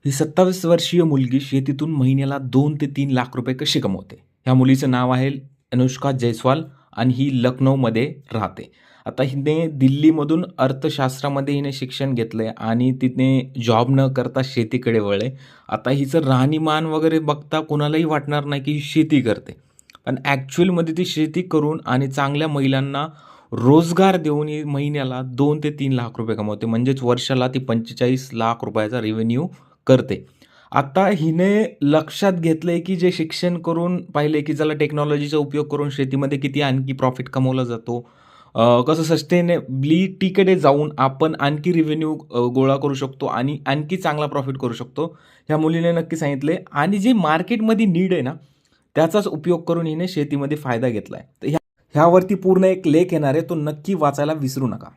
ही 27 वर्षीय मुलगी शेतीतून महिन्याला 2 ते 3 लाख रुपये कसे कमवते? ह्या मुलीचं नाव आहे अनुष्का जयस्वाल आणि ही लखनौमध्ये राहते. आता हिने दिल्लीमधून अर्थशास्त्रामध्ये हिने शिक्षण घेतलंय आणि तिने जॉब न करता शेतीकडे वळले. आता हिचं राहणीमान वगैरे बघता कोणालाही वाटणार नाही की ही शेती करते. पण ॲक्चुअलमध्ये ती शेती करून आणि चांगल्या महिलांना रोजगार देऊन ही महिन्याला 2 ते 3 लाख रुपये कमवते. म्हणजेच वर्षाला ती 45 लाख रुपयाचा रेव्हेन्यू करते. आता हिने लक्षात घेतलंय, की जे शिक्षण करून पाहिले, की ज्याला टेक्नॉलॉजीचा उपयोग करून शेतीमध्ये किती आणखी प्रॉफिट कमवला जातो. कसं सस्टेनेबिलिटीकडे जाऊन आपण आणखी रेव्हेन्यू गोळा करू शकतो आणि आणखी चांगला प्रॉफिट करू शकतो. ह्या मुलीने नक्की सांगितले आणि जे मार्केटमध्ये नीड आहे ना, त्याचाच उपयोग करून हिने शेतीमध्ये फायदा घेतलाय. तर ह्यावरती पूर्ण एक लेख येणार आहे, तो नक्की वाचायला विसरू नका.